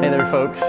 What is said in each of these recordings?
Hey there folks,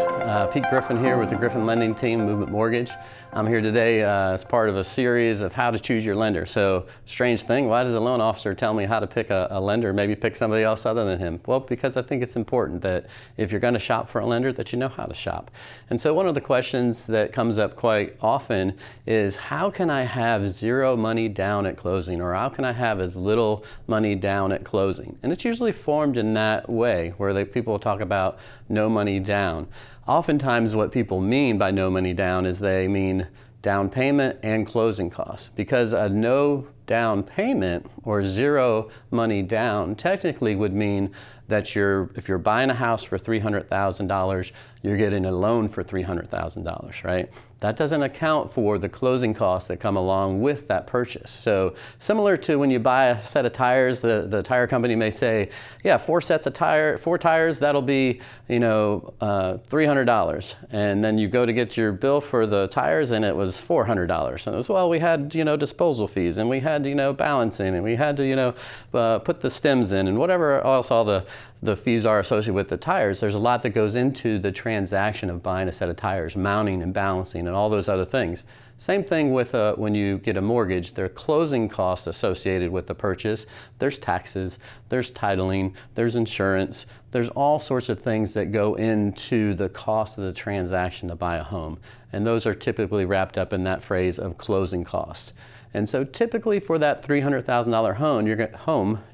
Pete Griffin here with the Griffin Lending Team, Movement Mortgage. I'm here today as part of a series of how to choose your lender. So, strange thing, why does a loan officer tell me how to pick a lender, maybe pick somebody else other than him? Well, because I think it's important that if you're going to shop for a lender, that you know how to shop. And so one of the questions that comes up quite often is, how can I have zero money down at closing, or how can I have as little money down at closing? And it's usually formed in that way, where people talk about no money down. Oftentimes what people mean by no money down is they mean down payment and closing costs, because a no down payment or zero money down technically would mean that if you're buying a house for $300,000, you're getting a loan for $300,000, right? That doesn't account for the closing costs that come along with that purchase. So similar to when you buy a set of tires, the tire company may say, yeah, four tires, that'll be, $300. And then you go to get your bill for the tires and it was $400. And it was, well, we had, disposal fees, and we had, balancing, and we had to, put the stems in, and whatever else all the fees are associated with the tires. There's a lot that goes into the transaction of buying a set of tires, mounting and balancing and all those other things. Same thing with when you get a mortgage. There are closing costs associated with the purchase. There's taxes, there's titling, there's insurance, there's all sorts of things that go into the cost of the transaction to buy a home. And those are typically wrapped up in that phrase of closing costs. And so typically for that $300,000 home, you're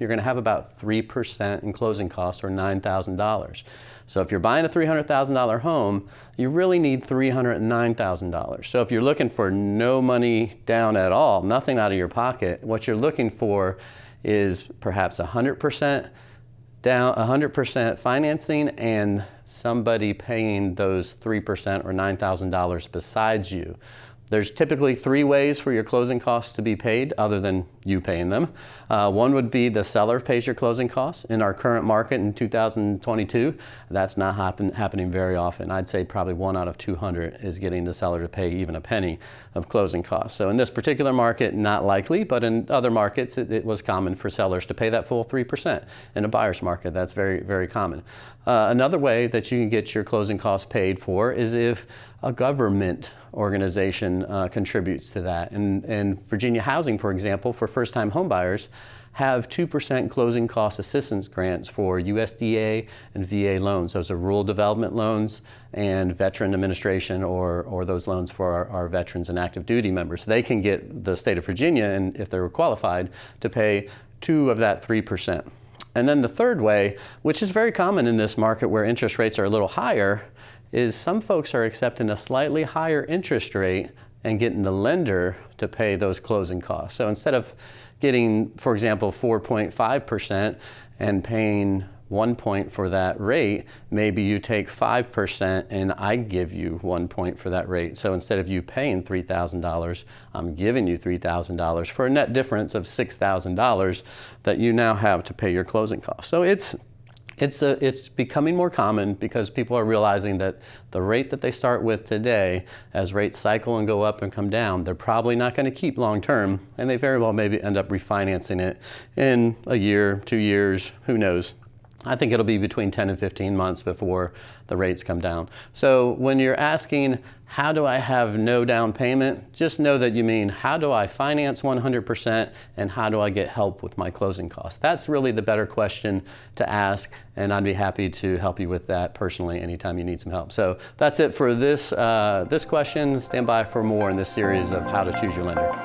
going to have about 3% in closing costs, or $9,000. So if you're buying a $300,000 home, you really need $309,000. So if you're looking for no money down at all, nothing out of your pocket, what you're looking for is perhaps 100% down, 100% financing, and somebody paying those 3% or $9,000 besides you. There's typically three ways for your closing costs to be paid other than you paying them. One would be the seller pays your closing costs. In our current market in 2022, that's not happening very often. I'd say probably 1 out of 200 is getting the seller to pay even a penny of closing costs. So in this particular market, not likely, but in other markets, it was common for sellers to pay that full 3%. In a buyer's market, that's very, very common. Another way that you can get your closing costs paid for is if a government organization contributes to that. And Virginia Housing, for example, for first-time home buyers, have 2% closing cost assistance grants for USDA and VA loans. Those are rural development loans and veteran administration, or those loans for our veterans and active duty members. They can get the state of Virginia, and if they're qualified, to pay 2 of that 3%. And then the third way, which is very common in this market where interest rates are a little higher, is some folks are accepting a slightly higher interest rate and getting the lender to pay those closing costs. So instead of getting, for example, 4.5% and paying 1 point for that rate, maybe you take 5% and I give you 1 point for that rate. So instead of you paying $3,000, I'm giving you $3,000 for a net difference of $6,000 that you now have to pay your closing costs. So it's becoming more common because people are realizing that the rate that they start with today, as rates cycle and go up and come down, they're probably not going to keep long term, and they very well maybe end up refinancing it in a year, 2 years, who knows. I think it'll be between 10 and 15 months before the rates come down. So when you're asking, how do I have no down payment? Just know that you mean, how do I finance 100% and how do I get help with my closing costs? That's really the better question to ask, and I'd be happy to help you with that personally anytime you need some help. So that's it for this question. Stand by for more in this series of how to choose your lender.